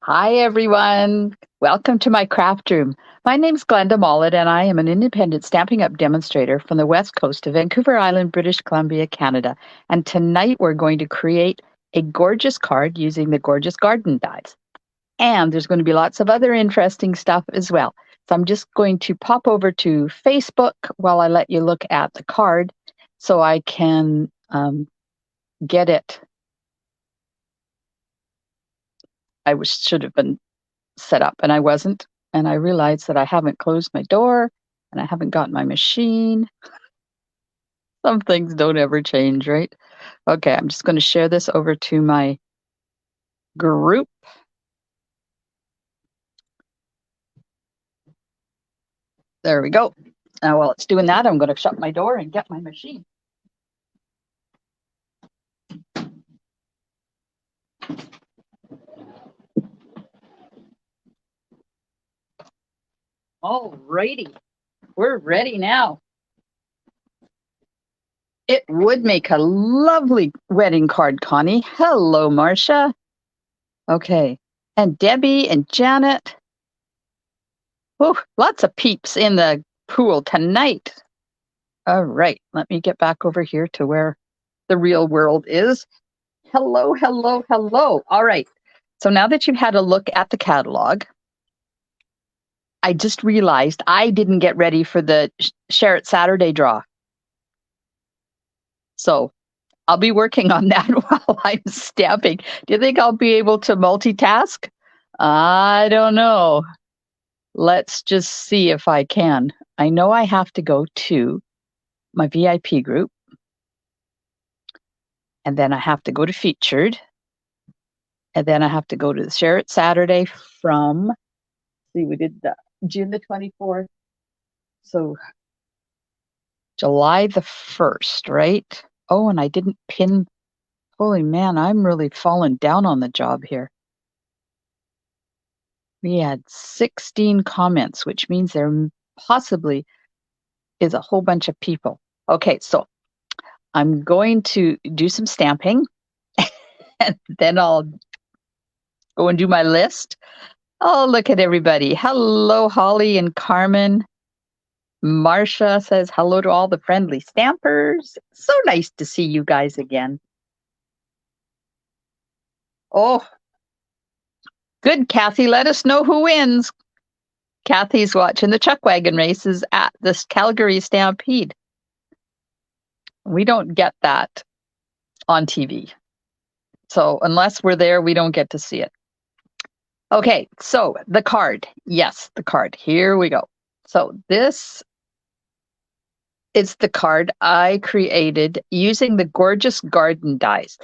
Hi, everyone. Welcome to my craft room. My name's Glenda Mollett, and I am an independent Stampin' Up! Demonstrator from the west coast of Vancouver Island, British Columbia, Canada. And tonight we're going to create a gorgeous card using the gorgeous garden dies. And there's going to be lots of other interesting stuff as well. So I'm just going to pop over to Facebook while I let you look at the card so I can get it. Should have been set up and I wasn't. And I realized that I haven't closed my door and I haven't got my machine. Some things don't ever change, right? Okay, I'm just going to share this over to my group. There we go. Now, while it's doing that, I'm going to shut my door and get my machine. All righty. We're ready now. It would make a lovely wedding card, Connie. Hello, Marcia. Okay. And Debbie and Janet. Oh, lots of peeps in the pool tonight. All right. Let me get back over here to where the real world is. Hello, hello, hello. All right. So now that you've had a look at the catalog, I just realized I didn't get ready for the Share It Saturday draw. So I'll be working on that while I'm stamping. Do you think I'll be able to multitask? I don't know. Let's just see if I can. I know I have to go to my VIP group. And then I have to go to featured. And then I have to go to the Share It Saturday from, see, we did June the 24th. So July the 1st, right? Oh, and I didn't pin. Holy man, I'm really falling down on the job here. We had 16 comments, which means there possibly is a whole bunch of people. Okay, so I'm going to do some stamping and then I'll go and do my list. Oh, look at everybody. Hello, Holly and Carmen. Marcia says hello to all the friendly stampers. So nice to see you guys again. Oh, good, Kathy. Let us know who wins. Kathy's watching the chuck wagon races at this Calgary Stampede. We don't get that on TV. So unless we're there, we don't get to see it. Okay, so the card. Yes, the card. Here we go. So this is the card I created using the gorgeous garden dies.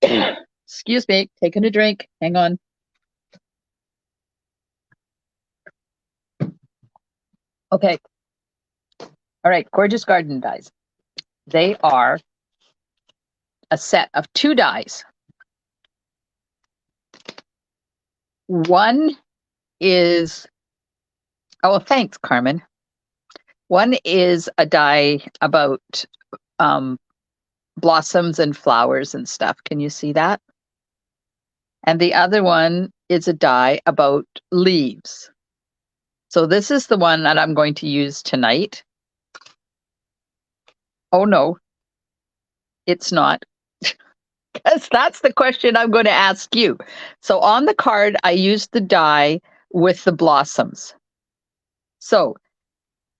Excuse me, taking a drink. Hang on. Okay. All right, gorgeous garden dies. They are a set of 2 dies. One is, oh, thanks, Carmen. One is a die about blossoms and flowers and stuff. Can you see that? And the other one is a die about leaves. So this is the one that I'm going to use tonight. Oh, no, it's not. Because that's the question I'm going to ask you. So on the card, I used the die with the blossoms. So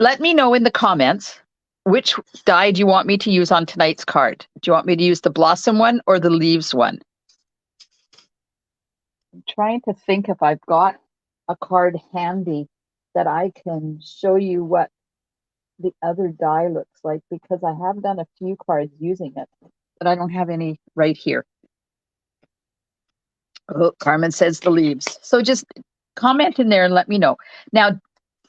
let me know in the comments, which die do you want me to use on tonight's card? Do you want me to use the blossom one or the leaves one? I'm trying to think if I've got a card handy that I can show you what the other die looks like, because I have done a few cards using it, but I don't have any right here. Oh, Carmen says the leaves. So just comment in there and let me know. Now,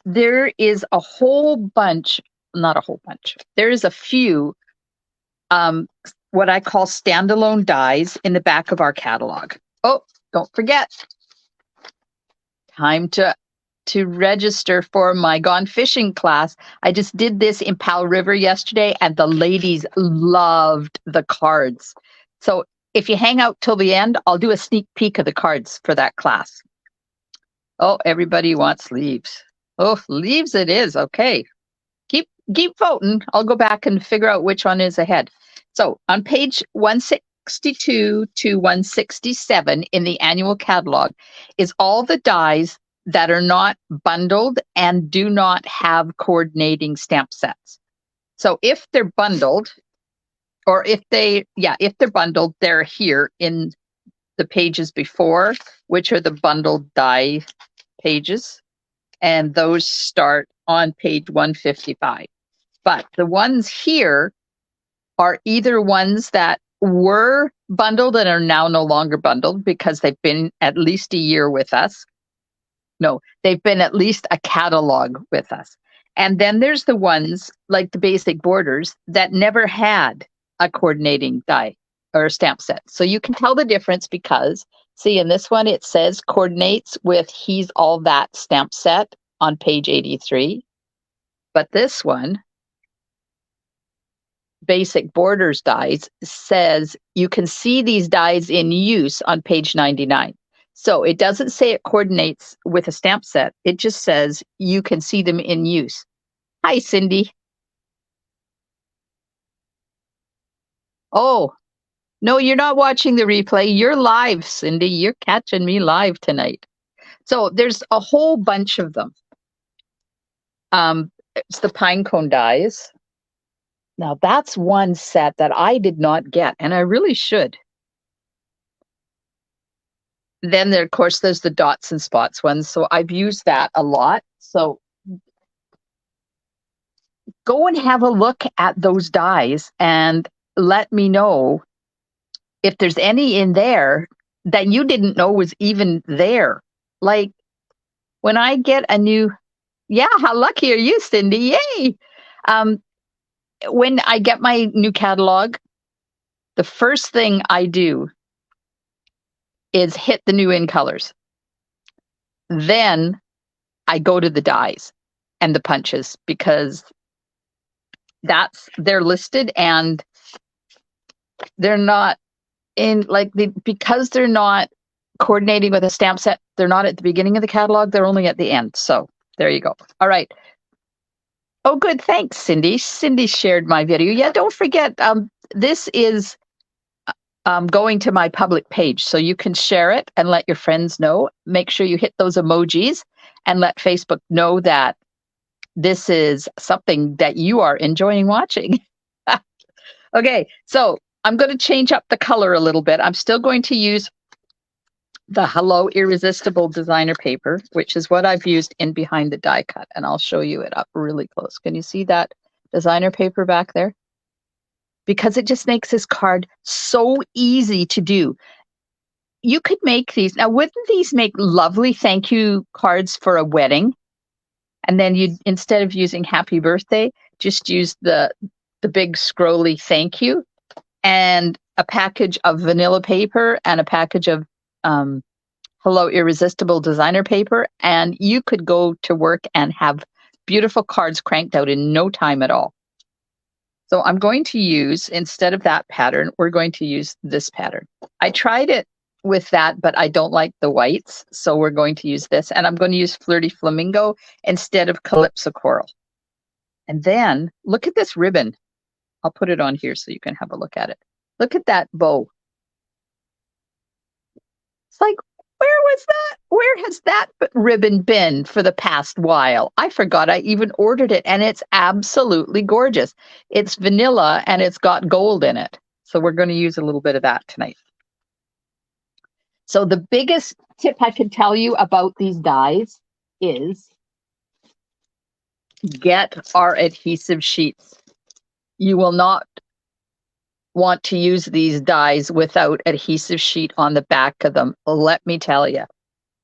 there is a whole bunch, not a whole bunch, there is a few what I call standalone dies in the back of our catalog. Oh, don't forget, time to register for my Gone Fishing class. I just did this in Powell River yesterday and the ladies loved the cards. So if you hang out till the end, I'll do a sneak peek of the cards for that class. Oh, everybody wants leaves. Oh, leaves it is. Okay. Keep voting. I'll go back and figure out which one is ahead. So on page 162 to 167 in the annual catalog is all the dies that are not bundled and do not have coordinating stamp sets. So if they're bundled, or if they're bundled, they're here in the pages before, which are the bundled die pages. And those start on page 155. But the ones here are either ones that were bundled and are now no longer bundled because they've been at least a year with us. No, they've been at least a catalog with us. And then there's the ones like the basic borders that never had a coordinating die or stamp set. So you can tell the difference because, see, in this one, it says coordinates with He's All That stamp set on page 83. But this one, basic borders dies, says you can see these dies in use on page 99. So it doesn't say it coordinates with a stamp set. It just says you can see them in use. Hi, Cindy. Oh, no, you're not watching the replay. You're live, Cindy. You're catching me live tonight. So there's a whole bunch of them. It's the pine cone dies. Now that's one set that I did not get, and I really should. Then there, of course, there's the dots and spots ones. So I've used that a lot. So go and have a look at those dies and let me know if there's any in there that you didn't know was even there. Like when I get a new, yeah, how lucky are you, Cindy? Yay! When I get my new catalog, the first thing I do is hit the new in colors. Then I go to the dies and the punches because they're listed and they're not in because they're not coordinating with a stamp set. They're not at the beginning of the catalog. They're only at the end. So there you go. All right. Oh, good. Thanks, Cindy. Cindy shared my video. Yeah, don't forget, this is going to my public page, so you can share it and let your friends know. Make sure you hit those emojis and let Facebook know that this is something that you are enjoying watching. Okay, so I'm going to change up the color a little bit. I'm still going to use the Hello Irresistible designer paper, which is what I've used in behind the die cut, and I'll show you it up really close. Can you see that designer paper back there? Because it just makes this card so easy to do. You could make these. Now, wouldn't these make lovely thank you cards for a wedding? And then you, instead of using happy birthday, just use the big scrolly thank you and a package of vanilla paper and a package of Hello Irresistible designer paper. And you could go to work and have beautiful cards cranked out in no time at all. So I'm going to use, instead of that pattern, we're going to use this pattern. I tried it with that, but I don't like the whites. So we're going to use this. And I'm going to use Flirty Flamingo instead of Calypso Coral. And then look at this ribbon. I'll put it on here so you can have a look at it. Look at that bow. It's like, where was that? Where has that ribbon been for the past while? I forgot I even ordered it, and it's absolutely gorgeous. It's vanilla, and it's got gold in it. So we're going to use a little bit of that tonight. So the biggest tip I can tell you about these dies is get our adhesive sheets. You will not want to use these dies without adhesive sheet on the back of them. Let me tell you,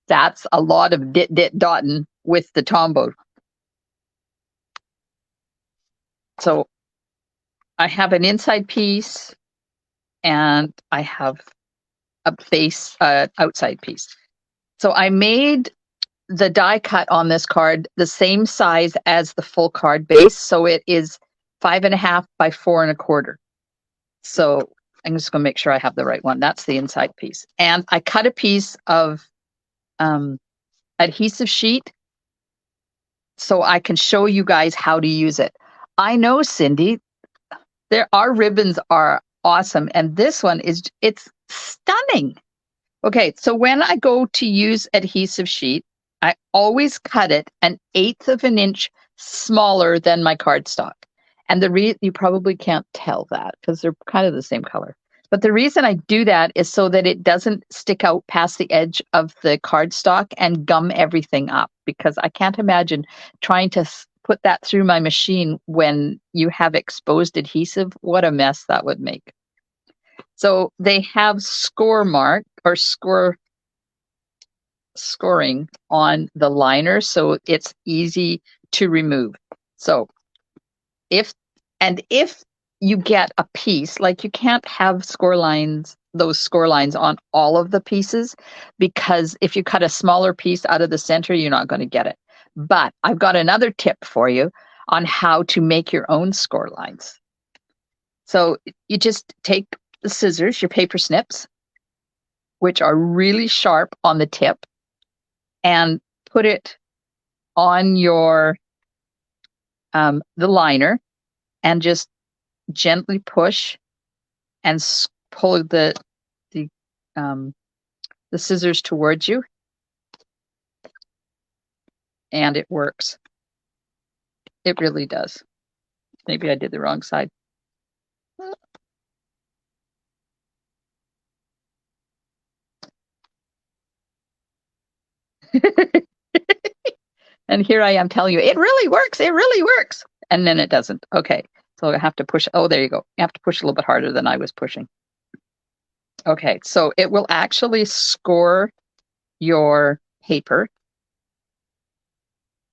that's a lot of dotting with the Tombow. So I have an inside piece and I have a base outside piece. So I made the die cut on this card the same size as the full card base. So it is 5.5 by 4 1/4. So I'm just going to make sure I have the right one. That's the inside piece. And I cut a piece of adhesive sheet so I can show you guys how to use it. I know, Cindy, our ribbons are awesome. And this one it's stunning. Okay, so when I go to use adhesive sheet, I always cut it 1/8 of an inch smaller than my cardstock. And you probably can't tell that because they're kind of the same color. But the reason I do that is so that it doesn't stick out past the edge of the cardstock and gum everything up, because I can't imagine trying to put that through my machine when you have exposed adhesive. What a mess that would make. So they have scoring on the liner, so it's easy to remove. So if you get a piece, like you can't have those score lines on all of the pieces, because if you cut a smaller piece out of the center, you're not going to get it. But I've got another tip for you on how to make your own score lines. So you just take the scissors, your paper snips, which are really sharp on the tip, and put it on your the liner, and just gently push and pull the scissors towards you, and it works. It really does. Maybe I did the wrong side. And here I am telling you, it really works. It really works. And then it doesn't. Okay. So I have to push. Oh, there you go. You have to push a little bit harder than I was pushing. Okay. So it will actually score your paper.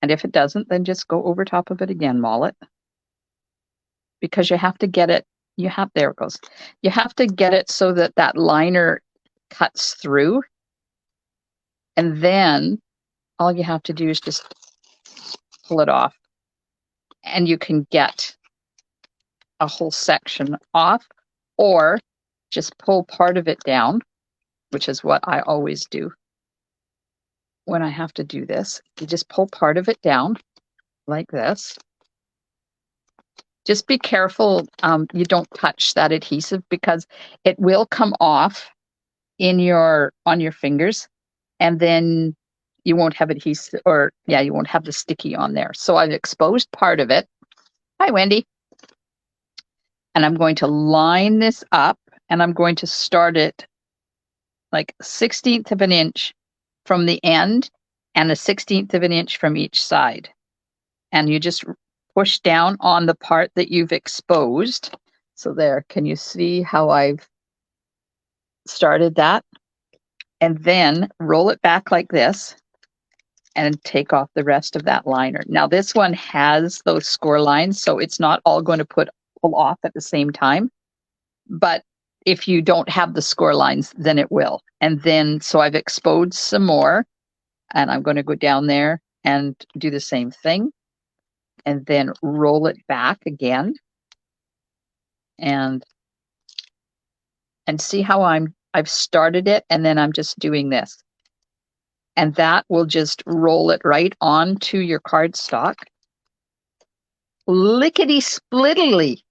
And if it doesn't, then just go over top of it again, maul it. Because you have to get it. There it goes. You have to get it so that that liner cuts through. And then all you have to do is just pull it off. And you can get a whole section off, or just pull part of it down, which is what I always do when I have to do this. You just pull part of it down like this. Just be careful you don't touch that adhesive, because it will come off on your fingers, and then you won't have adhesive, you won't have the sticky on there. So I've exposed part of it. Hi, Wendy. And I'm going to line this up, and I'm going to start it like 1/16 of an inch from the end and 1/16 of an inch from each side. And you just push down on the part that you've exposed. So there, can you see how I've started that? And then roll it back like this and take off the rest of that liner. Now this one has those score lines, so it's not all going to pull off at the same time. But if you don't have the score lines, then it will. And then, so I've exposed some more, and I'm going to go down there and do the same thing, and then roll it back again, and see how I've started it, and then I'm just doing this. And that will just roll it right onto your cardstock. Lickety-splittily,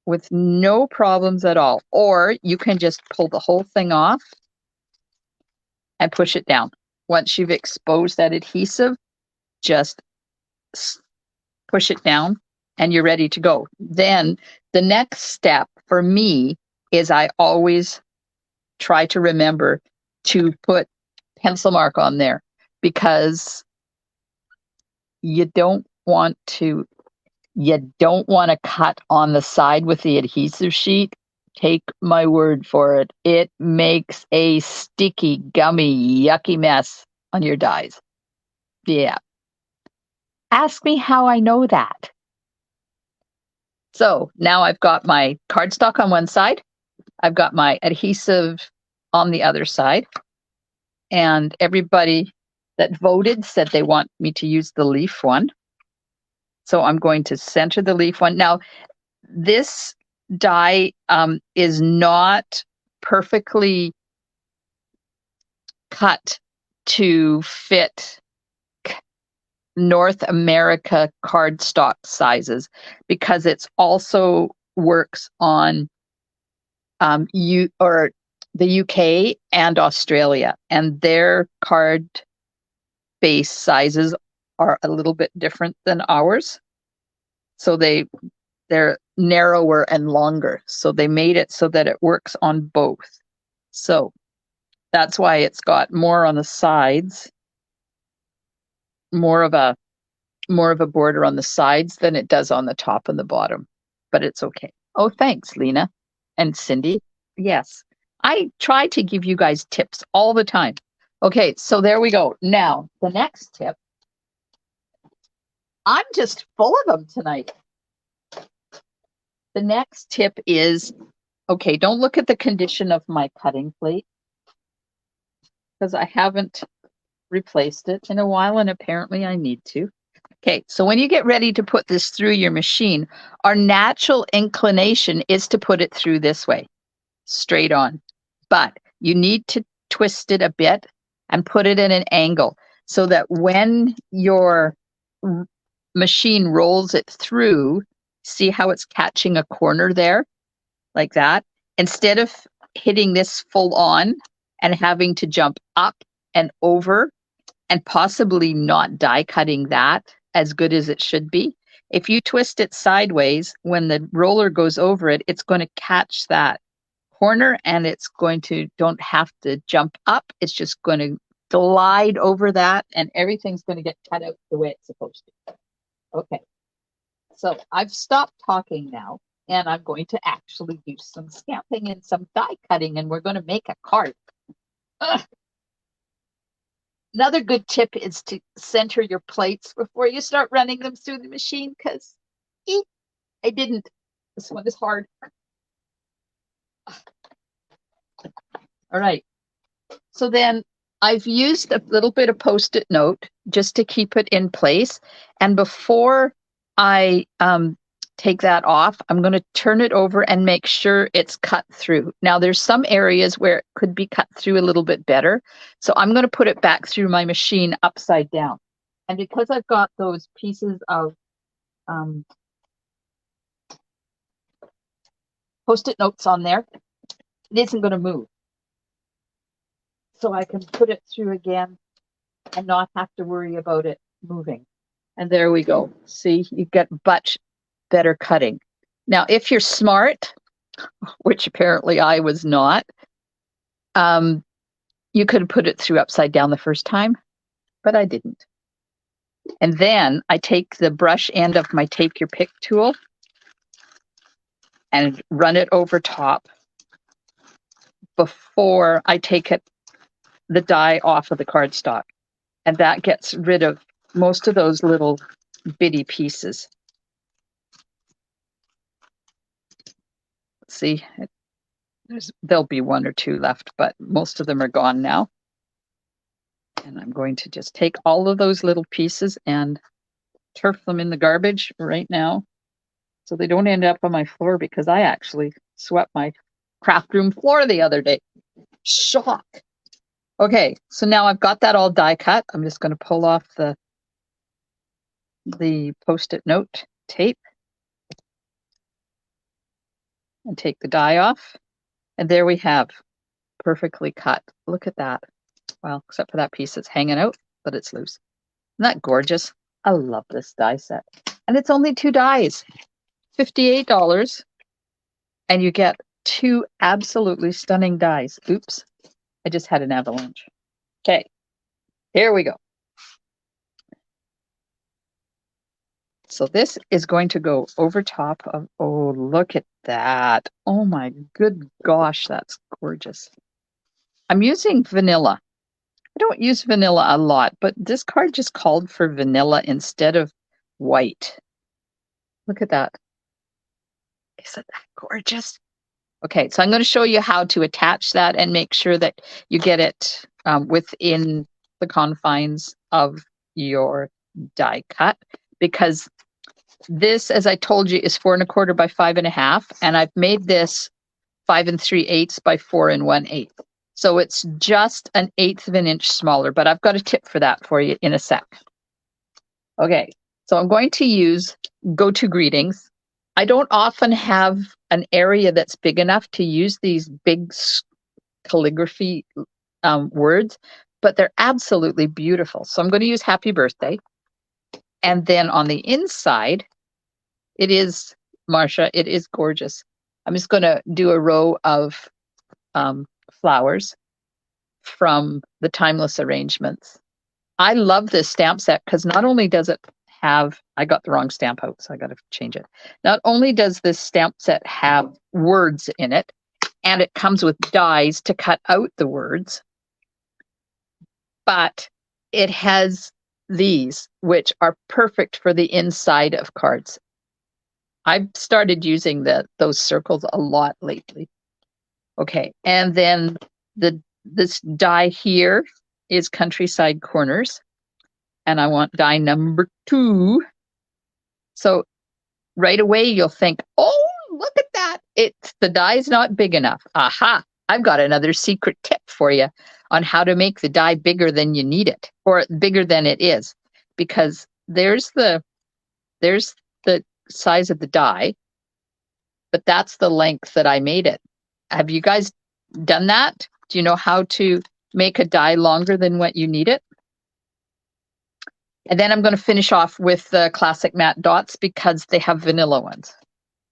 with no problems at all. Or you can just pull the whole thing off and push it down. Once you've exposed that adhesive, just push it down and you're ready to go. Then the next step for me is I always try to remember to put pencil mark on there, because you don't want to cut on the side with the adhesive sheet. Take my word for it. It makes a sticky, gummy, yucky mess on your dies. Yeah. Ask me how I know that. So now I've got my cardstock on one side. I've got my adhesive on the other side. And everybody that voted said they want me to use the leaf one. So I'm going to center the leaf one. Now, this die is not perfectly cut to fit North America cardstock sizes, because it's also works on the UK and Australia, and their card base sizes are a little bit different than ours. So they're narrower and longer. So they made it so that it works on both. So that's why it's got more on the sides, more of a border on the sides than it does on the top and the bottom. But it's okay. Oh, thanks, Lena and Cindy. Yes, I try to give you guys tips all the time. Okay, so there we go. Now, the next tip. I'm just full of them tonight. The next tip is, okay, don't look at the condition of my cutting plate, because I haven't replaced it in a while, and apparently I need to. Okay, so when you get ready to put this through your machine, our natural inclination is to put it through this way, straight on. But you need to twist it a bit and put it in an angle so that when your machine rolls it through, see how it's catching a corner there, like that? Instead of hitting this full on and having to jump up and over and possibly not die cutting that as good as it should be, if you twist it sideways, when the roller goes over it, it's going to catch that corner, and it's going to, don't have to jump up. It's just going to glide over that, and everything's going to get cut out the way it's supposed to. Okay, so I've stopped talking now, and I'm going to actually do some stamping and some die cutting, and we're going to make a card. Ugh. Another good tip is to center your plates before you start running them through the machine, because I didn't. This one is hard. All right. So then I've used a little bit of Post-it note just to keep it in place. And before I take that off, I'm going to turn it over and make sure it's cut through. Now, there's some areas where it could be cut through a little bit better. So I'm going to put it back through my machine upside down. And because I've got those pieces of Post-it notes on there, it isn't going to move. So I can put it through again and not have to worry about it moving. And there we go. See, you get much better cutting. Now, if you're smart, which apparently I was not, you could put it through upside down the first time, but I didn't. And then I take the brush end of my Take Your Pick tool and run it over top before I take the die off of the cardstock. And that gets rid of most of those little bitty pieces. See, there'll be one or two left, but most of them are gone now. And I'm going to just take all of those little pieces and turf them in the garbage right now, so they don't end up on my floor, because I actually swept my craft room floor the other day. Shock. Okay, so now I've got that all die cut. I'm just going to pull off the Post-it note tape and take the die off. And there we have perfectly cut. Look at that. Well, except for that piece that's hanging out, but it's loose. Isn't that gorgeous? I love this die set. And it's only 2 dies, $58. And you get 2 absolutely stunning dies. Oops, I just had an avalanche. Okay, here we go. So this is going to go over top of, oh, look at that. Oh my good gosh, that's gorgeous. I'm using vanilla. I don't use vanilla a lot, but this card just called for vanilla instead of white. Look at that. Isn't that gorgeous? Okay, so I'm going to show you how to attach that and make sure that you get it within the confines of your die cut, because this, as I told you, is 4 1/4 by 5 1/2, and I've made this 5 3/8 by 4 1/8. So it's just an 1/8 of an inch smaller, but I've got a tip for that for you in a sec. Okay, so I'm going to use Go-To Greetings. I don't often have an area that's big enough to use these big calligraphy words, but they're absolutely beautiful. So I'm going to use Happy Birthday. And then on the inside, it is, Marcia, it is gorgeous. I'm just going to do a row of flowers from the Timeless Arrangements. I love this stamp set because not only does it have, I got the wrong stamp out, so I got to change it. Not only does this stamp set have words in it, and it comes with dies to cut out the words, but it has these, which are perfect for the inside of cards. I've started using those circles a lot lately. Okay, and then this die here is Countryside Corners, and I want die number 2. So right away you'll think, oh, look at that. The die's not big enough. Aha, I've got another secret tip for you on how to make the die bigger than you need it, or bigger than it is, because there's the size of the die, but that's the length that I made it. Have you guys done that? Do you know how to make a die longer than what you need it? And then I'm going to finish off with the classic matte dots because they have vanilla ones.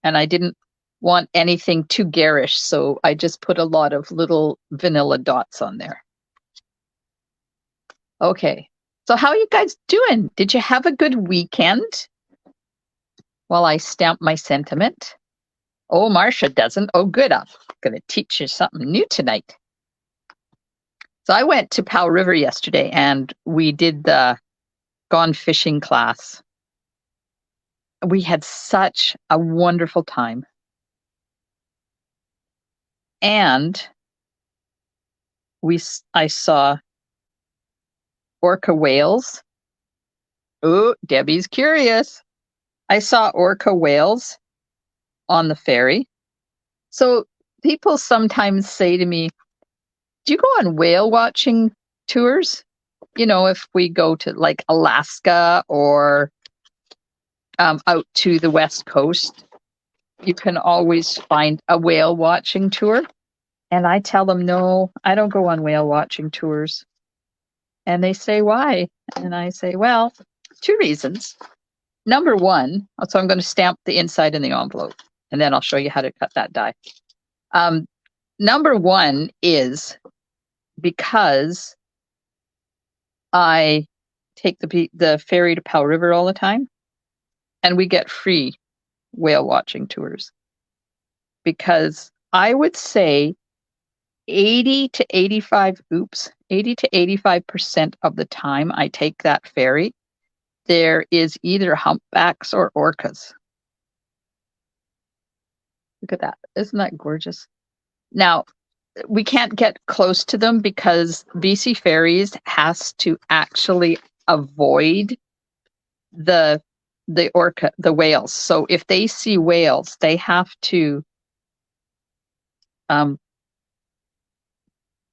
And I didn't want anything too garish, so I just put a lot of little vanilla dots on there. Okay, so how are you guys doing? Did you have a good weekend? While I stamp my sentiment. Oh, Marcia doesn't. Oh, good. I'm going to teach you something new tonight. So I went to Powell River yesterday and we did the Gone Fishing class. We had such a wonderful time. And I saw orca whales. Oh, Debbie's curious. I saw orca whales on the ferry. So people sometimes say to me, do you go on whale watching tours? You know, if we go to like Alaska or out to the West Coast, you can always find a whale watching tour. And I tell them, no, I don't go on whale watching tours. And they say, why? And I say, well, 2 reasons. Number 1, so I'm going to stamp the inside in the envelope, and then I'll show you how to cut that die. Number 1 is because I take the ferry to Powell River all the time, and we get free whale watching tours. Because I would say 80 to 85% of the time I take that ferry, there is either humpbacks or orcas. Look at that. Isn't that gorgeous? Now, we can't get close to them because BC Ferries has to actually avoid the whales. So if they see whales, they have to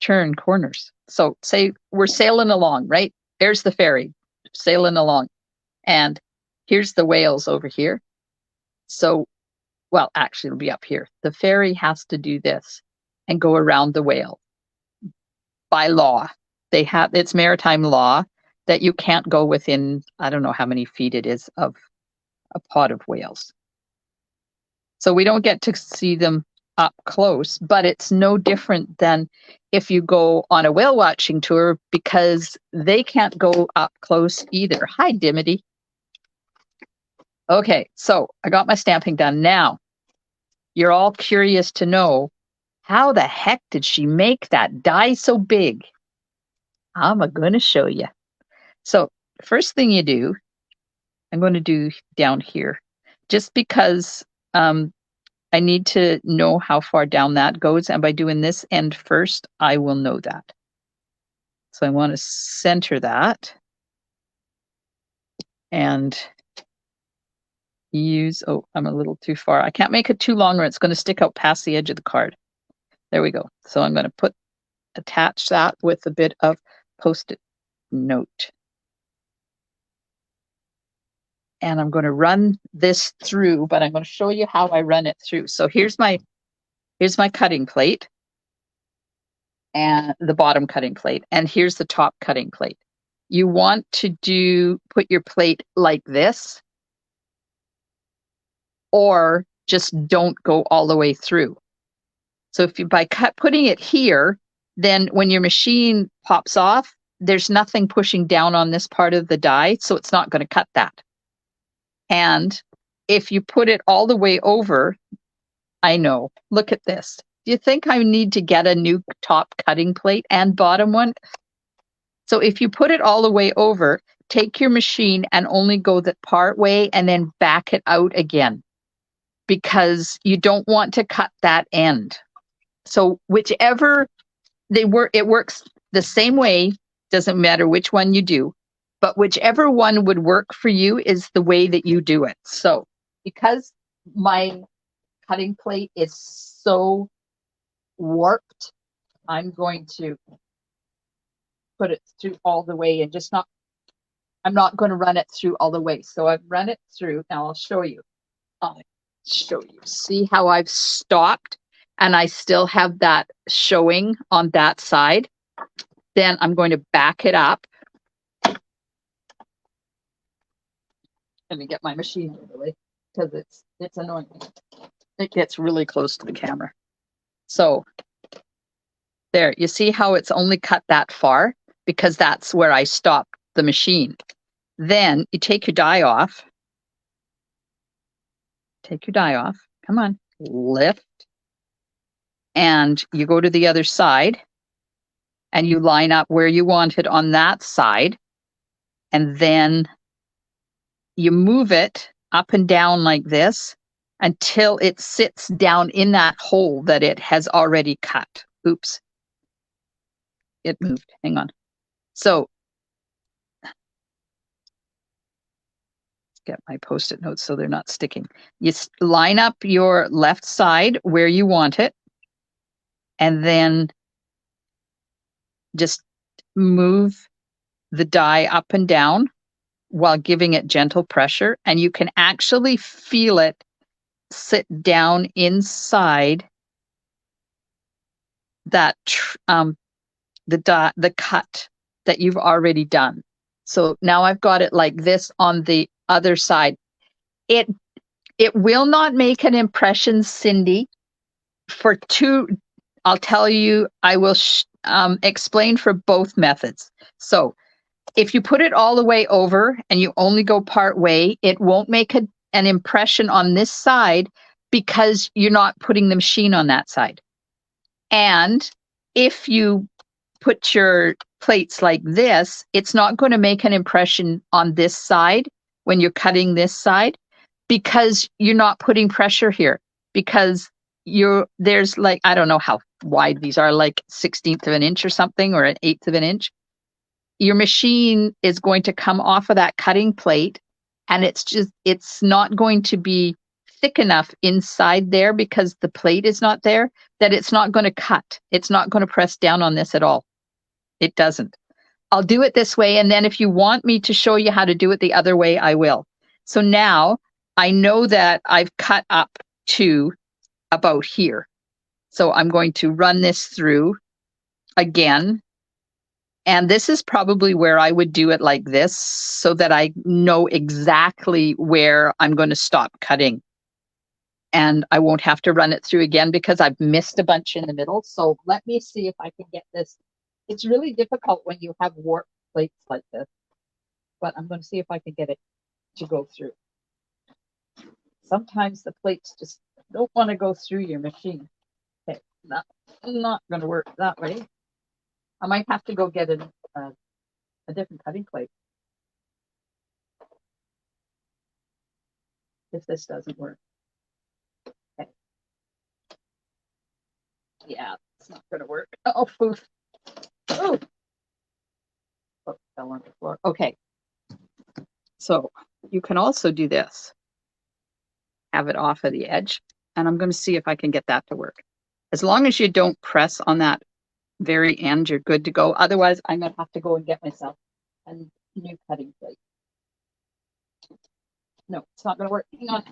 turn corners. So say we're sailing along, right? There's the ferry sailing along, and here's the whales over here. So, well, actually it'll be up here. The ferry has to do this and go around the whale. By law, it's maritime law that you can't go within, I don't know how many feet it is, of a pod of whales. So we don't get to see them up close, but it's no different than if you go on a whale watching tour because they can't go up close either. Hi, Dimity. Okay, so I got my stamping done. Now, you're all curious to know, how the heck did she make that die so big? I'm going to show you. So first thing you do, I'm going to do down here, just because I need to know how far down that goes. And by doing this end first, I will know that. So I want to center that. And use, oh, I'm a little too far. I can't make it too long or it's going to stick out past the edge of the card. There we go. So I'm going to attach that with a bit of Post-it note. And I'm going to run this through, but I'm going to show you how I run it through. So here's my cutting plate and the bottom cutting plate, and here's the top cutting plate. You want to put your plate like this, or just don't go all the way through. So if you putting it here, then when your machine pops off, there's nothing pushing down on this part of the die, so it's not going to cut that. And if you put it all the way over, I know, look at this. Do you think I need to get a new top cutting plate and bottom one? So if you put it all the way over, take your machine and only go the part way and then back it out again, because you don't want to cut that end. So whichever it works the same way, doesn't matter which one you do, but whichever one would work for you is the way that you do it. So because my cutting plate is so warped, I'm going to put it through all the way and I'm not going to run it through all the way. So I've run it through. Now I'll show you. See how I've stopped and I still have that showing on that side? Then I'm going to back it up. Let me get my machine out of the way because it's annoying. It gets really close to the camera. So there, you see how it's only cut that far? Because that's where I stopped the machine. Then you take your die off. Come on, lift. And you go to the other side and you line up where you want it on that side. And then you move it up and down like this until it sits down in that hole that it has already cut. Oops. It moved. Hang on. So get my Post-it notes so they're not sticking. You line up your left side where you want it, and then just move the die up and down while giving it gentle pressure, and you can actually feel it sit down inside that the cut that you've already done. So now I've got it like this on the other side. It will not make an impression, Cindy, I'll tell you, I will explain for both methods. So if you put it all the way over and you only go part way, it won't make an impression on this side because you're not putting the machine on that side. And if you put your plates like this, it's not going to make an impression on this side when you're cutting this side because you're not putting pressure here, because there's like, I don't know how wide these are, like 1/16 of an inch or something, or 1/8 of an inch. Your machine is going to come off of that cutting plate, and it's not going to be thick enough inside there because the plate is not there, that it's not going to cut. It's not going to press down on this at all. It doesn't. I'll do it this way, and then if you want me to show you how to do it the other way, I will. So now I know that I've cut up to about here. So I'm going to run this through again. And this is probably where I would do it like this so that I know exactly where I'm going to stop cutting. And I won't have to run it through again because I've missed a bunch in the middle. So let me see if I can get this. It's really difficult when you have warped plates like this, but I'm going to see if I can get it to go through. Sometimes the plates just don't want to go through your machine. Okay, not going to work that way. I might have to go get a different cutting plate if this doesn't work. Okay. Yeah, it's not going to work. Oh, poof. Oh, fell on the floor. Okay. So you can also do this. have it off of the edge. And I'm going to see if I can get that to work. As long as you don't press on that very end, you're good to go. Otherwise, I'm going to have to go and get myself a new cutting plate. No, it's not going to work. Hang on.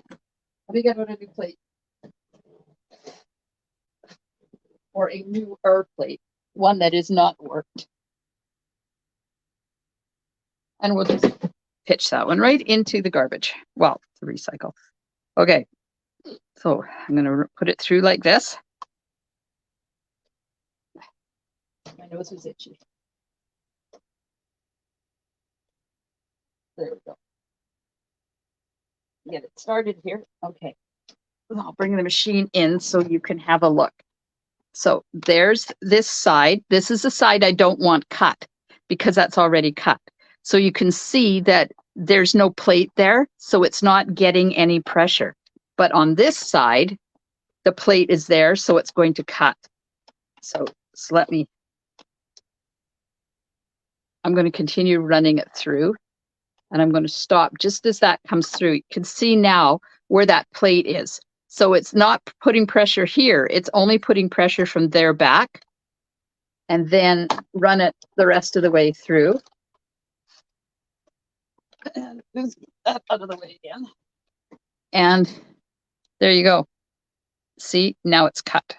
Let me get out a new plate. Or a newer plate, one that is not worked. And we'll just pitch that one right into the garbage. Well, to recycle. Okay, so I'm going to put it through like this. My nose is itchy. There we go. Get it started here. Okay. I'll bring the machine in so you can have a look. So there's this side. This is the side I don't want cut because that's already cut. So you can see that there's no plate there, so it's not getting any pressure. But on this side, the plate is there, so it's going to cut. So I'm going to continue running it through, and I'm going to stop just as that comes through. You can see now where that plate is. So it's not putting pressure here, it's only putting pressure from there back, and then run it the rest of the way through. And move that out of the way again. And there you go. See, now it's cut.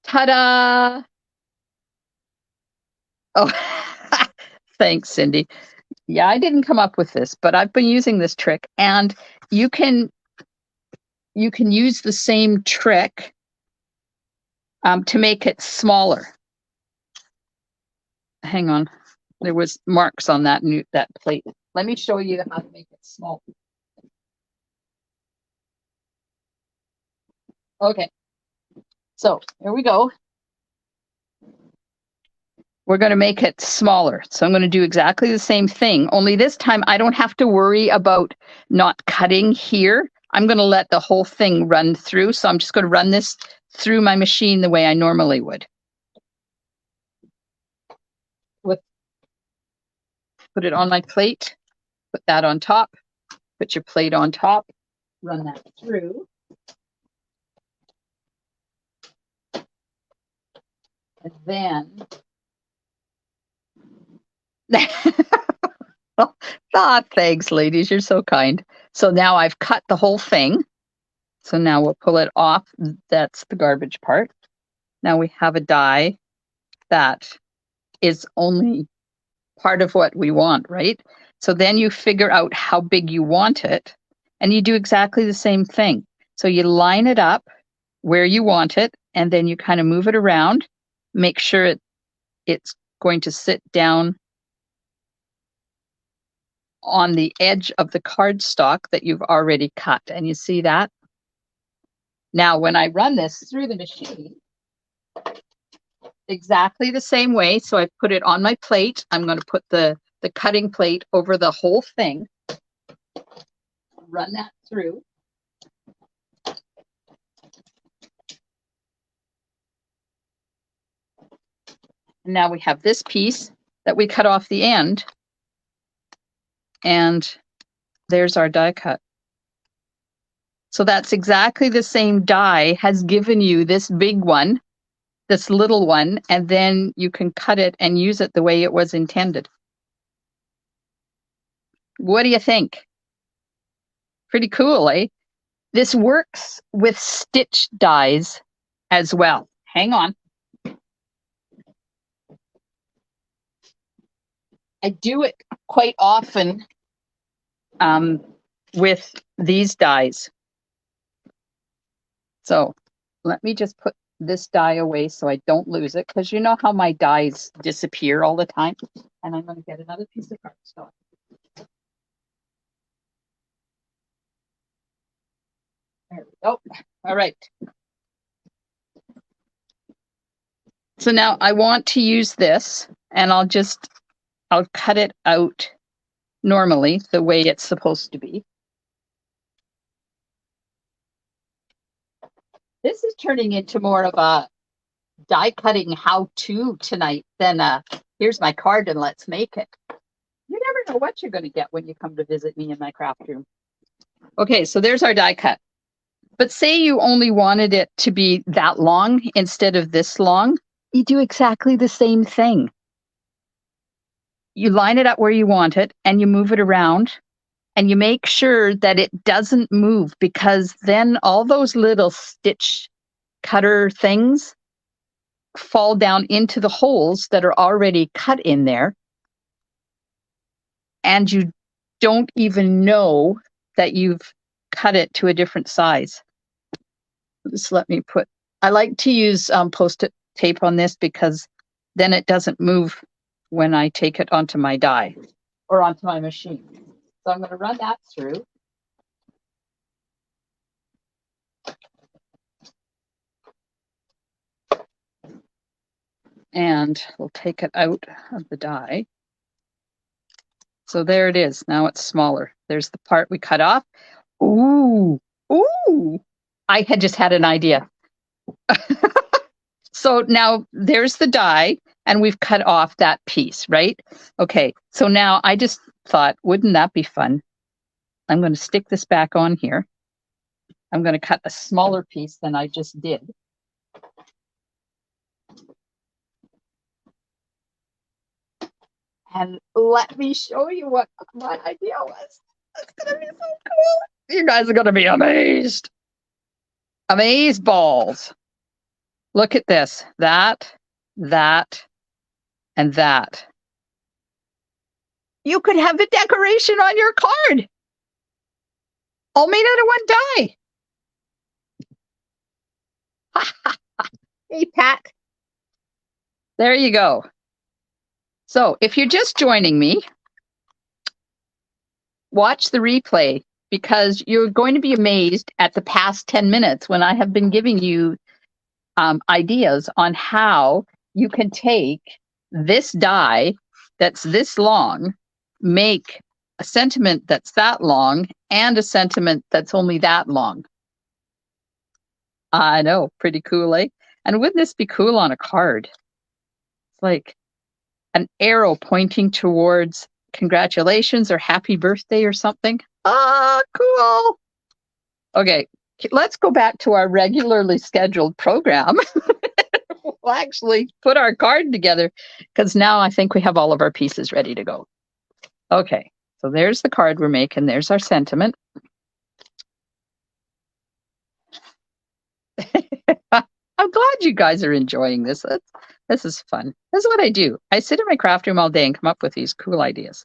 Ta-da! Oh, thanks, Cindy. Yeah, I didn't come up with this, but I've been using this trick, and you can use the same trick to make it smaller. Hang on, there was marks on that plate. Let me show you how to make it small. Okay, so here we go. We're going to make it smaller. So I'm going to do exactly the same thing, only this time I don't have to worry about not cutting here. I'm going to let the whole thing run through. So I'm just going to run this through my machine the way I normally would. Put it on my plate, put that on top, put your plate on top, run that through. And then thanks, ladies. You're so kind. So now I've cut the whole thing. So now we'll pull it off. That's the garbage part. Now we have a die that is only part of what we want, right? So then you figure out how big you want it, and you do exactly the same thing. So you line it up where you want it, and then you kind of move it around, make sure it's going to sit down on the edge of the cardstock that you've already cut. And you see that? Now, when I run this through the machine, exactly the same way. So I put it on my plate. I'm going to put the cutting plate over the whole thing. Run that through. And now we have this piece that we cut off the end. And there's our die cut. So that's exactly the same die has given you this big one, this little one, and then you can cut it and use it the way it was intended. What do you think? Pretty cool, eh? This works with stitch dies as well. Hang on. I do it quite often with these dies. So let me just put this die away so I don't lose it, because you know how my dies disappear all the time. And I'm going to get another piece of cardstock. There we go. All right. So now I want to use this, and I'll cut it out normally the way it's supposed to be. This is turning into more of a die cutting how-to tonight than a Here's my card and let's make it. You never know what you're going to get when you come to visit me in my craft room. Okay, so there's our die cut. But say you only wanted it to be that long instead of this long, you do exactly the same thing. You line it up where you want it and you move it around and you make sure that it doesn't move, because then all those little stitch cutter things fall down into the holes that are already cut in there. And you don't even know that you've cut it to a different size. Just let me put, I like to use Post-it tape on this because then it doesn't move when I take it onto my die or onto my machine. So I'm going to run that through. And we'll take it out of the die. So there it is. Now it's smaller. There's the part we cut off. Ooh, ooh. I had just had an idea. So now there's the die and we've cut off that piece, right? Okay, so now I just thought, wouldn't that be fun? I'm going to stick this back on here. I'm going to cut a smaller piece than I just did. And let me show you what my idea was. It's going to be so cool. You guys are going to be amazed. Amaze balls. Look at this. That, and that. You could have a decoration on your card. All made out of one die. Hey, Pat. There you go. So if you're just joining me, watch the replay because you're going to be amazed at the past 10 minutes when I have been giving you ideas on how you can take this die that's this long, make a sentiment that's that long, and a sentiment that's only that long. I know, pretty cool, eh? And wouldn't this be cool on a card? It's like an arrow pointing towards congratulations or happy birthday or something. Ah, cool. Okay, let's go back to our regularly scheduled program. We'll actually put our card together because now I think we have all of our pieces ready to go. Okay, so there's the card we're making. There's our sentiment. I'm glad you guys are enjoying this. This is fun. This is what I do. I sit in my craft room all day and come up with these cool ideas.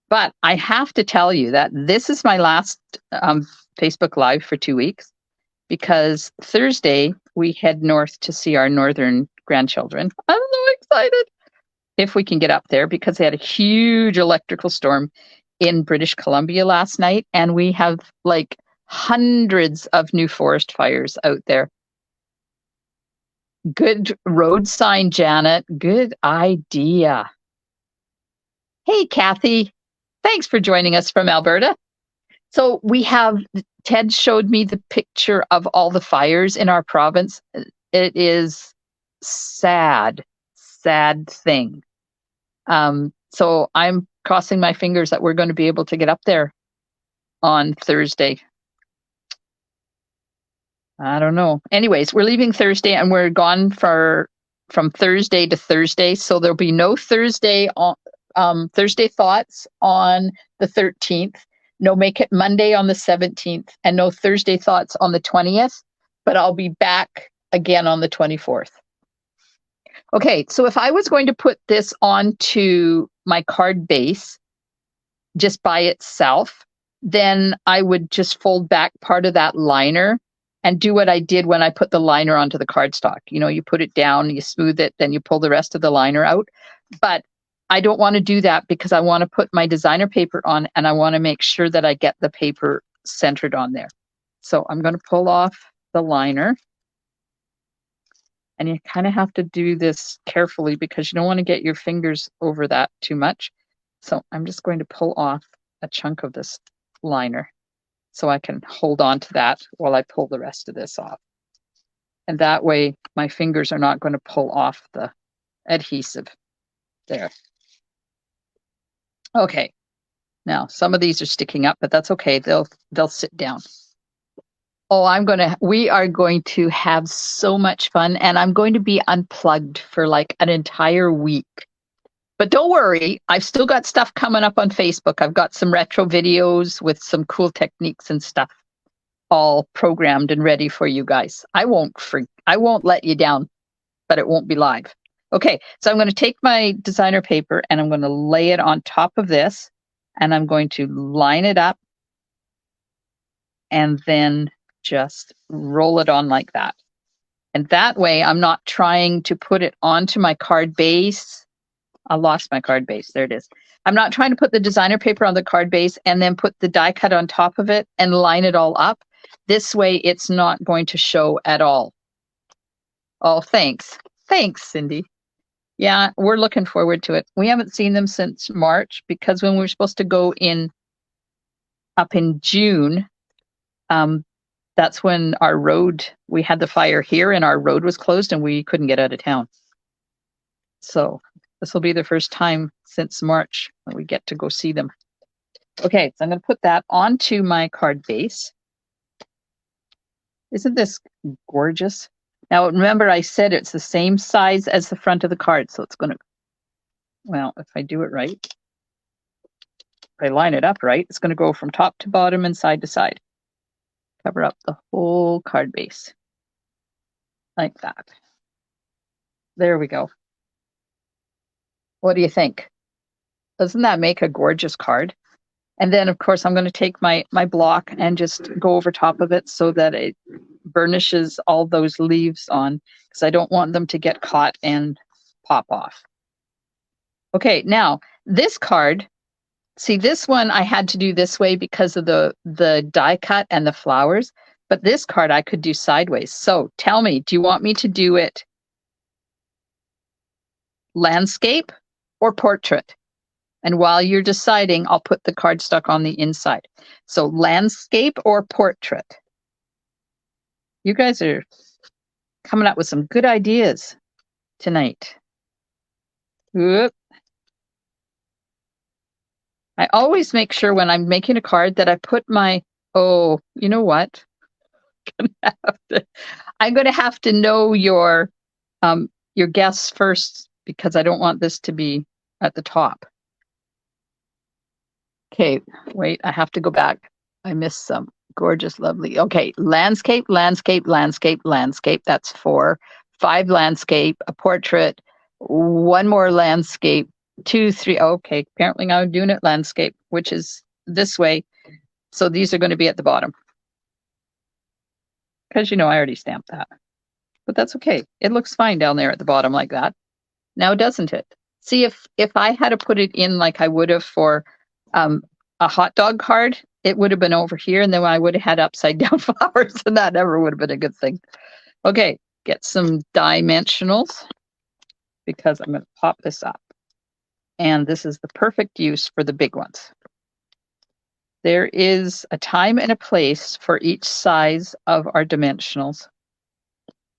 But I have to tell you that this is my last Facebook Live for 2 weeks because Thursday we head north to see our northern grandchildren. I'm so excited if we can get up there because they had a huge electrical storm in British Columbia last night, and we have like hundreds of new forest fires out there. Good road sign, Janet. Good idea. Hey, Kathy. Thanks for joining us from Alberta. So we have, Ted showed me the picture of all the fires in our province. It is sad thing. So I'm crossing my fingers that we're going to be able to get up there on Thursday. I don't know. Anyways, we're leaving Thursday and we're gone from Thursday to Thursday. So there'll be no Thursday thoughts on the 13th. No Make It Monday on the 17th, and no Thursday thoughts on the 20th. But I'll be back again on the 24th. Okay, so if I was going to put this onto my card base just by itself, then I would just fold back part of that liner and do what I did when I put the liner onto the cardstock. You know, you put it down, you smooth it, then you pull the rest of the liner out. But I don't want to do that because I want to put my designer paper on and I want to make sure that I get the paper centered on there. So I'm going to pull off the liner. And you kind of have to do this carefully because you don't want to get your fingers over that too much. So I'm just going to pull off a chunk of this liner so I can hold on to that while I pull the rest of this off. And that way my fingers are not going to pull off the adhesive. There. Okay. Now, some of these are sticking up, but that's okay. They'll sit down. Oh, we are going to have so much fun, and I'm going to be unplugged for like an entire week. But don't worry, I've still got stuff coming up on Facebook. I've got some retro videos with some cool techniques and stuff all programmed and ready for you guys. I won't let you down, but it won't be live. Okay, so I'm going to take my designer paper and I'm going to lay it on top of this, and I'm going to line it up and then just roll it on like that. And that way I'm not trying to put it onto my card base. I lost my card base. There it is. I'm not trying to put the designer paper on the card base and then put the die cut on top of it and line it all up. This way it's not going to show at all. Oh, thanks. Thanks, Cindy. Yeah, we're looking forward to it. We haven't seen them since March because when we were supposed to go up in June, that's when we had the fire here and our road was closed and we couldn't get out of town. So this will be the first time since March when we get to go see them. Okay, so I'm going to put that onto my card base. Isn't this gorgeous? Now, remember I said it's the same size as the front of the card, so it's going to, well, if I do it right, if I line it up right, it's going to go from top to bottom and side to side. Cover up the whole card base like that. There we go. What do you think? Doesn't that make a gorgeous card? And then, of course, I'm going to take my block and just go over top of it so that it burnishes all those leaves on, because I don't want them to get caught and pop off. Okay, now this card, see, this one I had to do this way because of the die cut and the flowers, but this card I could do sideways. So tell me, do you want me to do it landscape or portrait? And while you're deciding, I'll put the cardstock on the inside. So landscape or portrait? You guys are coming up with some good ideas tonight. Whoop. I always make sure when I'm making a card that I put you know what? I'm going to have to know your guests first because I don't want this to be at the top. Okay, wait, I have to go back. I missed some. Gorgeous, lovely. Okay, landscape, landscape, landscape, landscape. That's 4. 5 landscape, a portrait, 1 more landscape, 2, 3. Okay, apparently now I'm doing it landscape, which is this way. So these are going to be at the bottom. Because, I already stamped that. But that's okay. It looks fine down there at the bottom like that. Now, doesn't it? See, if I had to put it in like I would have for a hot dog card, it would have been over here, and then I would have had upside down flowers, and that never would have been a good thing. Okay, get some dimensionals because I'm going to pop this up. And this is the perfect use for the big ones. There is a time and a place for each size of our dimensionals.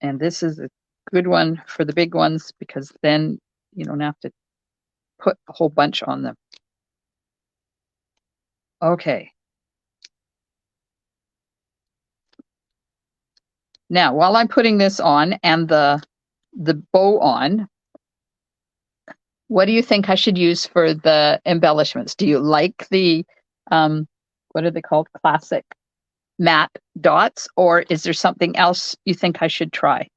And this is a good one for the big ones because then you don't have to put a whole bunch on them. Okay. Now, while I'm putting this on and the bow on, what do you think I should use for the embellishments? Do you like the, what are they called? Classic matte dots, or is there something else you think I should try?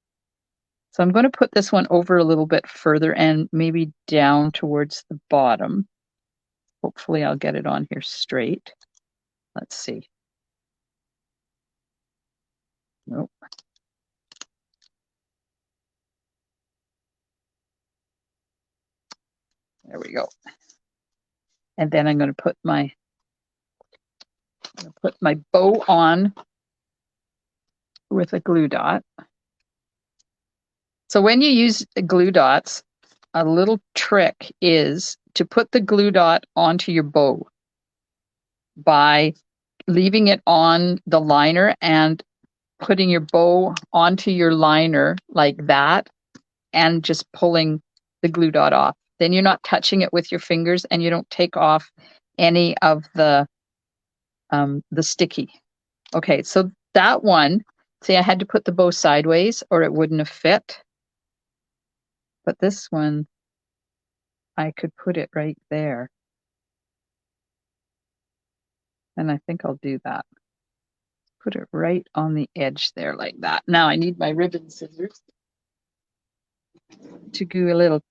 So I'm going to put this one over a little bit further and maybe down towards the bottom. Hopefully I'll get it on here straight. Let's see. Nope. There we go. And then I'm going to put my bow on with a glue dot. So when you use glue dots, a little trick is to put the glue dot onto your bow by leaving it on the liner and putting your bow onto your liner like that and just pulling the glue dot off. Then you're not touching it with your fingers and you don't take off any of the sticky. Okay, so that one, see, I had to put the bow sideways or it wouldn't have fit. But this one, I could put it right there. And I think I'll do that. Put it right on the edge there like that. Now I need my ribbon scissors to do a little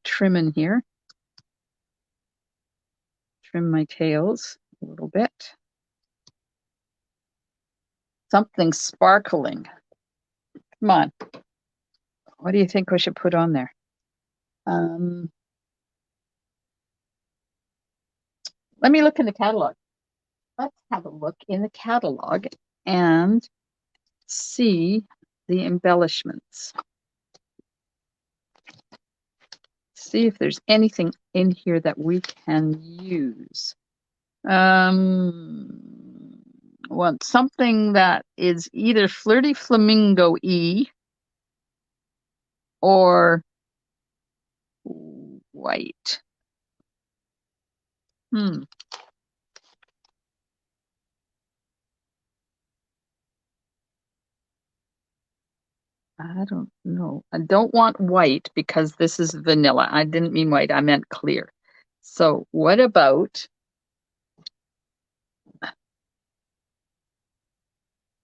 trim in here. Trim my tails a little bit. Something sparkling. Come on. What do you think we should put on there? Let me look in the catalog. Let's have a look in the catalog and see the embellishments. See if there's anything in here that we can use. Want something that is either flirty flamingo-y or white. I don't know. I don't want white because this is vanilla. I didn't mean white. I meant clear. So what about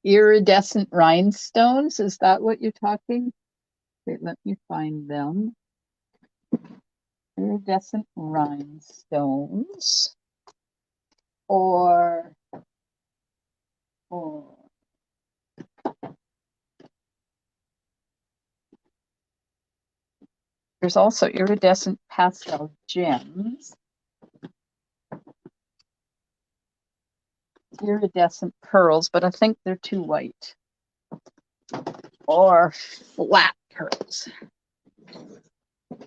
iridescent rhinestones? Is that what you're talking? Okay, let me find them. Iridescent rhinestones or there's also iridescent pastel gems, iridescent pearls, but I think they're too white, or flat pearls.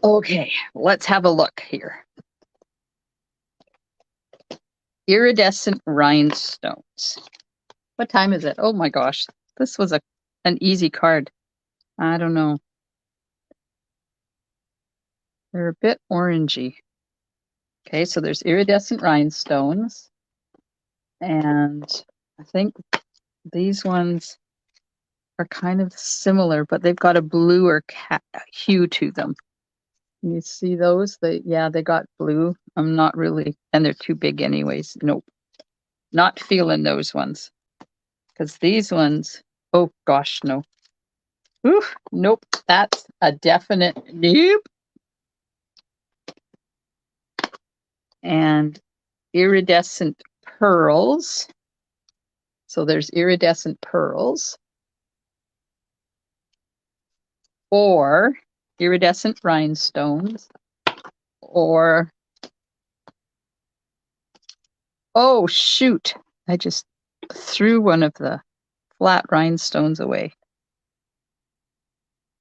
Okay, let's have a look here. Iridescent rhinestones. What time is it? Oh my gosh, this was an easy card. I don't know. They're a bit orangey. Okay, so there's iridescent rhinestones. And I think these ones are kind of similar, but they've got a bluer hue to them. You see those? They got blue. I'm not really, and they're too big anyways. Nope. Not feeling those ones. Because these ones, oh gosh, no. Ooh, nope. That's a definite nope. And iridescent pearls. So there's iridescent pearls. Or iridescent rhinestones. Or, oh shoot, I just threw one of the flat rhinestones away.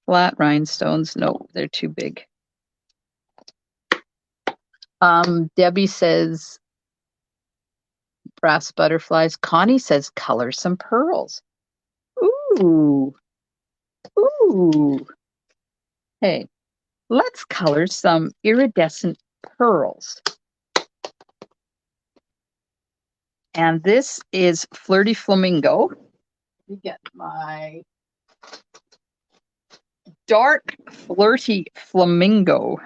Flat rhinestones, no, they're too big. Debbie says brass butterflies. Connie says color some pearls. Ooh. Ooh. Hey, let's color some iridescent pearls. And this is Flirty Flamingo. Let me get my dark Flirty Flamingo.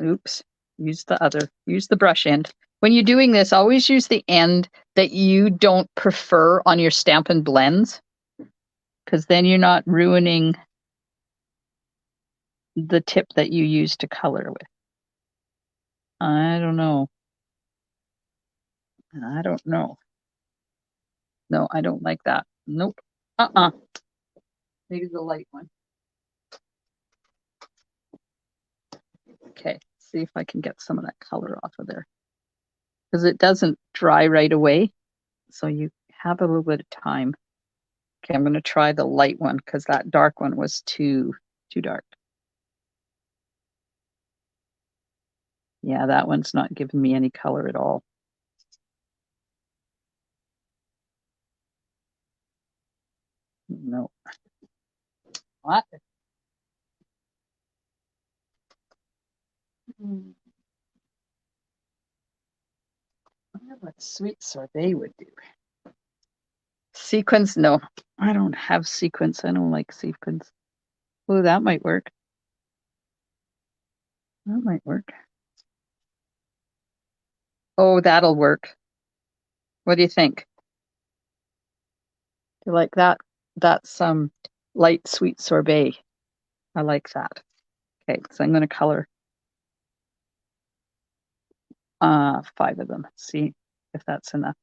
Oops, use the brush end. When you're doing this, always use the end that you don't prefer on your Stampin' Blends, because then you're not ruining the tip that you use to color with. I don't know. No, I don't like that. Nope. Maybe the light one. Okay, see if I can get some of that color off of there. Because it doesn't dry right away, so you have a little bit of time. Okay, I'm going to try the light one because that dark one was too dark. Yeah, that one's not giving me any color at all. No. What? I wonder what sweet sorbet would do. Sequins? No, I don't have sequins. I don't like sequins. Oh, that might work. That might work. Oh, that'll work. What do you think? Do you like that? That's some light sweet sorbet. I like that. Okay, so I'm going to color 5 of them. See if that's enough.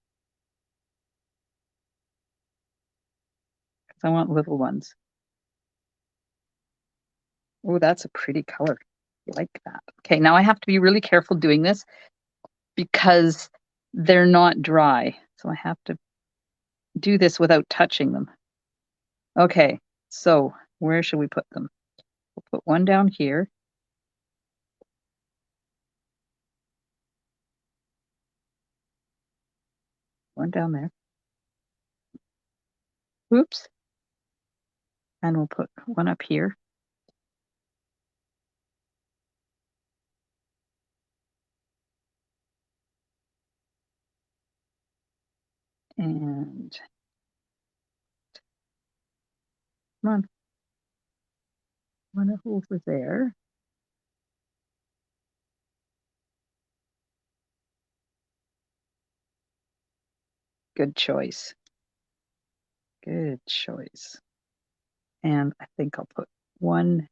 Because I want little ones. Oh, that's a pretty color. I like that. Okay, now I have to be really careful doing this because they're not dry. So I have to do this without touching them. Okay, so where should we put them? We'll put one down here. One down there. Oops. And we'll put one up here. And come on. One over there. Good choice. Good choice. And I think I'll put one.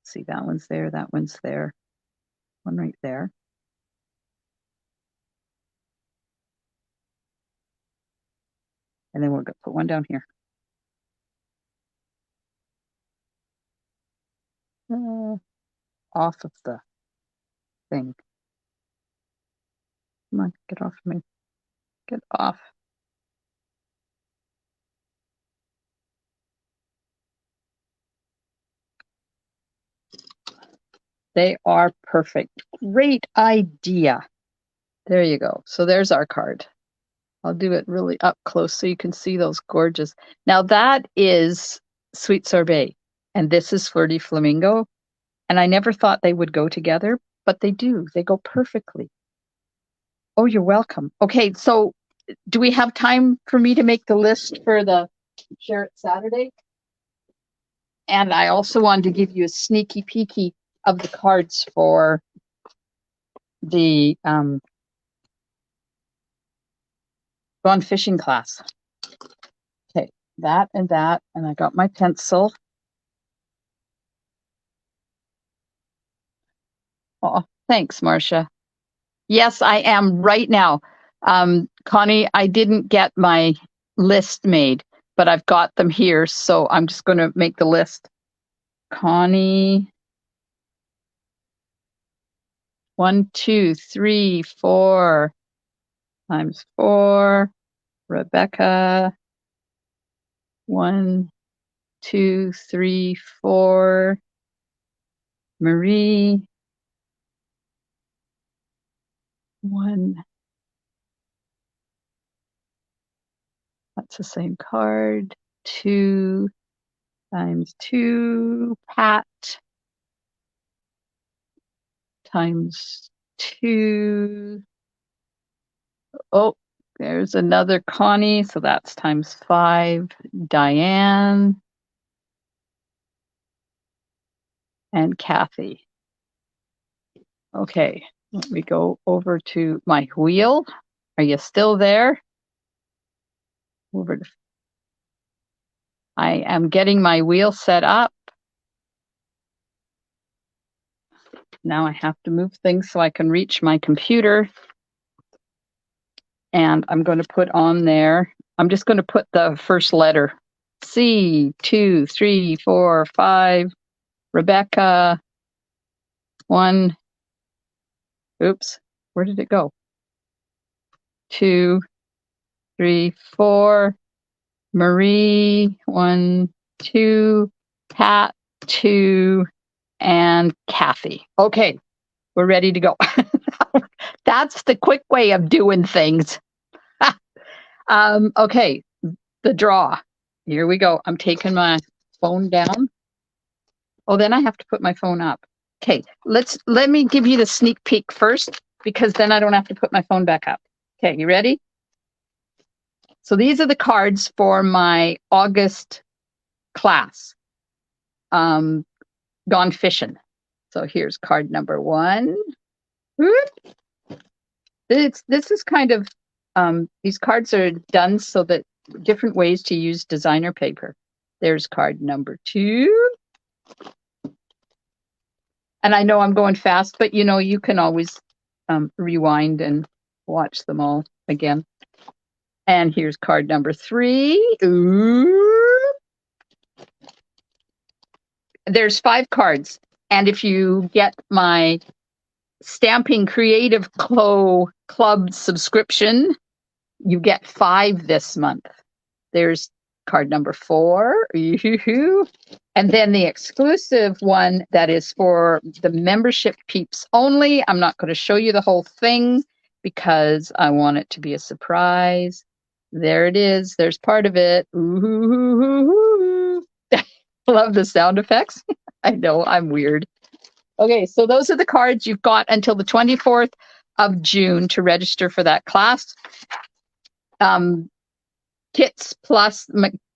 See, that one's there, that one's there. One right there. And then we're going to put one down here. Off of the thing. Come on, get off of me. Get off. They are perfect. Great idea. There you go. So there's our card. I'll do it really up close so you can see those gorgeous. Now that is sweet sorbet, and this is flirty flamingo. And I never thought they would go together, but they do. They go perfectly. Oh, you're welcome. Okay, so do we have time for me to make the list for the Share It Saturday? And I also wanted to give you a sneaky peeky of the cards for the gone fishing class. Okay, that, and I got my pencil. Oh, thanks, Marcia. Yes, I am right now. Connie, I didn't get my list made, but I've got them here, so I'm just going to make the list. Connie, 1, 2, 3, 4 times 4. Rebecca, 1, 2, 3, 4. Marie, 1. That's the same card. 2 times 2. Pat times 2. Oh, there's another Connie, so that's times 5. Diane and Kathy. Okay, let me go over to my wheel. Are you still there? Over to, I am getting my wheel set up. Now I have to move things so I can reach my computer. And I'm going to put on there, I'm just going to put the first letter. C, 2, 3, 4, 5. Rebecca, 1. Oops, where did it go? 2, 3, 4. Marie, 1, 2. Pat, 2. And Kathy. Okay, we're ready to go. That's the quick way of doing things. Okay, the draw. Here we go. I'm taking my phone down. Oh, then I have to put my phone up. Okay, let me give you the sneak peek first, because then I don't have to put my phone back up. Okay, you ready? So these are the cards for my August class, Gone Fishing. So here's card number 1. Whoop. This is kind of, these cards are done so that different ways to use designer paper. There's card number 2. And I know I'm going fast, but you know, you can always rewind and watch them all again. And here's card number 3. Ooh. There's 5 cards. And if you get my Stamping Creative Club subscription, you get 5 this month. There's card number 4. And then the exclusive one that is for the membership peeps only. I'm not going to show you the whole thing because I want it to be a surprise. There it is. There's part of it. Ooh. Love the sound effects. I know, I'm weird. Okay, so those are the cards. You've got until the 24th of June to register for that class. Kits plus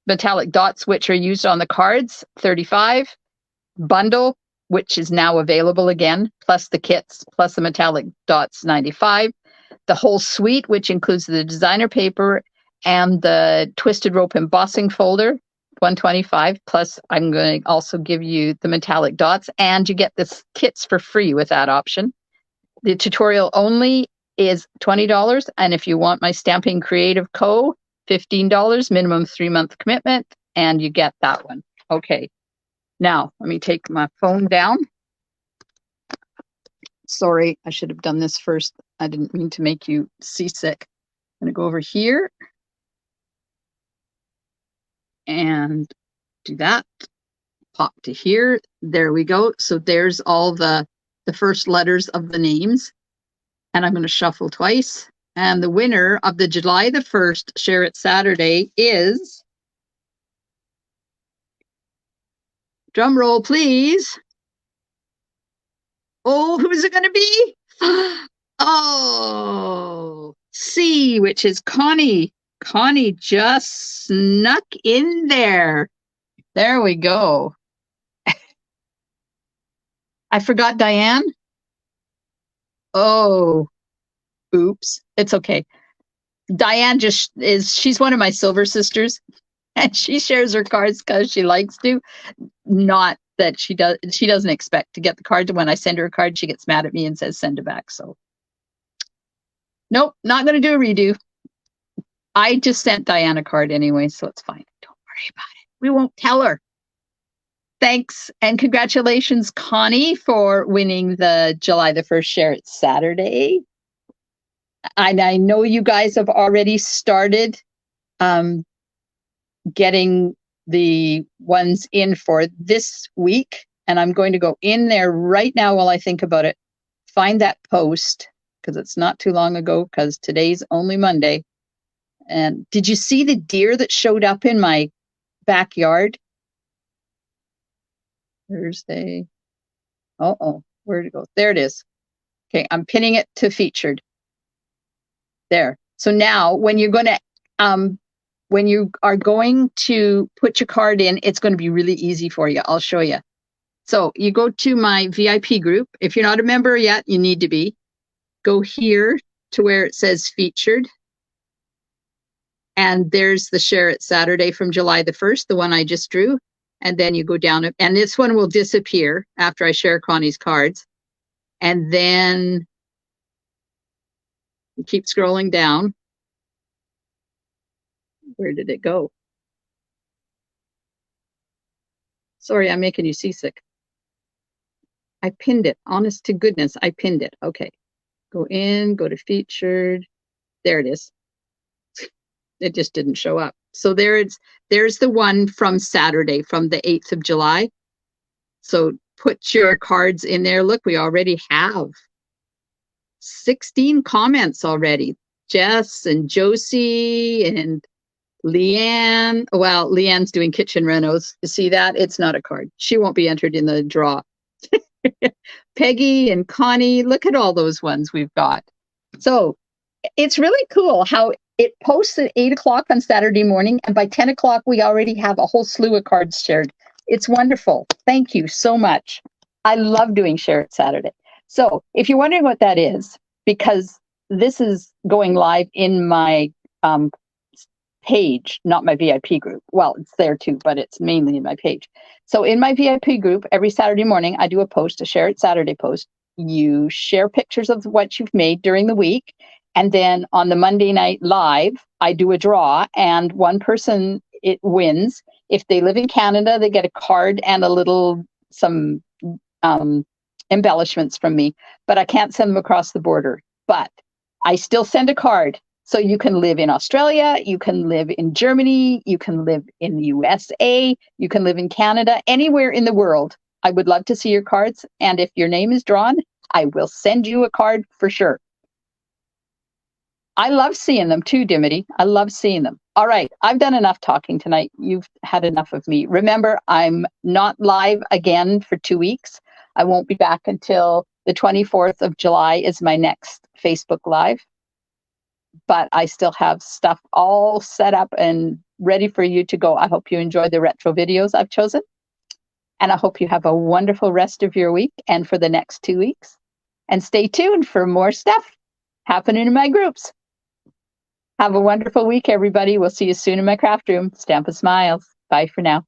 metallic dots, which are used on the cards, $35. Bundle, which is now available again, plus the kits, plus the metallic dots, $95. The whole suite, which includes the designer paper and the twisted rope embossing folder, $125. Plus, I'm going to also give you the metallic dots, and you get the kits for free with that option. The tutorial only is $20, and if you want my Stamping Creative Co., $15, minimum 3-month commitment, and you get that one. Okay, now let me take my phone down. Sorry, I should have done this first. I didn't mean to make you seasick. I'm going to go over here and do that. Pop to here. There we go. So there's all the first letters of the names. And I'm going to shuffle twice. And the winner of the July the 1st Share It Saturday is, drum roll please. Oh, who is it going to be? Oh, C, which is Connie. Connie just snuck in there. There we go. I forgot Diane. Oh, oops. It's okay. Diane she's one of my silver sisters, and she shares her cards because she likes to. Not that she doesn't expect to get the card. When I send her a card, she gets mad at me and says, send it back. So nope, not going to do a redo. I just sent Diane a card anyway, so it's fine. Don't worry about it. We won't tell her. Thanks and congratulations, Connie, for winning the July the 1st Share It Saturday. And I know you guys have already started getting the ones in for this week. And I'm going to go in there right now while I think about it. Find that post, because it's not too long ago, because today's only Monday. And did you see the deer that showed up in my backyard? Thursday. Uh-oh, where'd it go? There it is. Okay, I'm pinning it to featured. There. So now when you're going to, when you are going to put your card in, it's going to be really easy for you. I'll show you. So you go to my VIP group. If you're not a member yet, you need to be. Go here to where it says featured. And there's the Share It Saturday from July the 1st, the one I just drew. And then you go down, and this one will disappear after I share Connie's cards. And then you keep scrolling down. Where did it go? Sorry, I'm making you seasick. I pinned it. Honest to goodness, I pinned it. Okay. Go in, go to featured. There it is. It just didn't show up. So there's the one from Saturday, from the 8th of July. So put your cards in there. Look, we already have 16 comments already. Jess and Josie and Leanne. Well, Leanne's doing kitchen renos. You see that? It's not a card. She won't be entered in the draw. Peggy and Connie, look at all those ones we've got. So it's really cool how it posts at 8 o'clock on Saturday morning, and by 10 o'clock, we already have a whole slew of cards shared. It's wonderful. Thank you so much. I love doing Share It Saturday. So if you're wondering what that is, because this is going live in my page, not my VIP group. Well, it's there too, but it's mainly in my page. So in my VIP group, every Saturday morning, I do a post, a Share It Saturday post. You share pictures of what you've made during the week. And then on the Monday night live, I do a draw, and one person it wins. If they live in Canada, they get a card and some embellishments from me, but I can't send them across the border. But I still send a card. So you can live in Australia, you can live in Germany, you can live in the USA, you can live in Canada, anywhere in the world. I would love to see your cards. And if your name is drawn, I will send you a card for sure. I love seeing them too, Dimity. I love seeing them. All right, I've done enough talking tonight. You've had enough of me. Remember, I'm not live again for 2 weeks. I won't be back until the 24th of July is my next Facebook Live. But I still have stuff all set up and ready for you to go. I hope you enjoy the retro videos I've chosen. And I hope you have a wonderful rest of your week and for the next 2 weeks. And stay tuned for more stuff happening in my groups. Have a wonderful week, everybody. We'll see you soon in my craft room. Stamp of Smiles. Bye for now.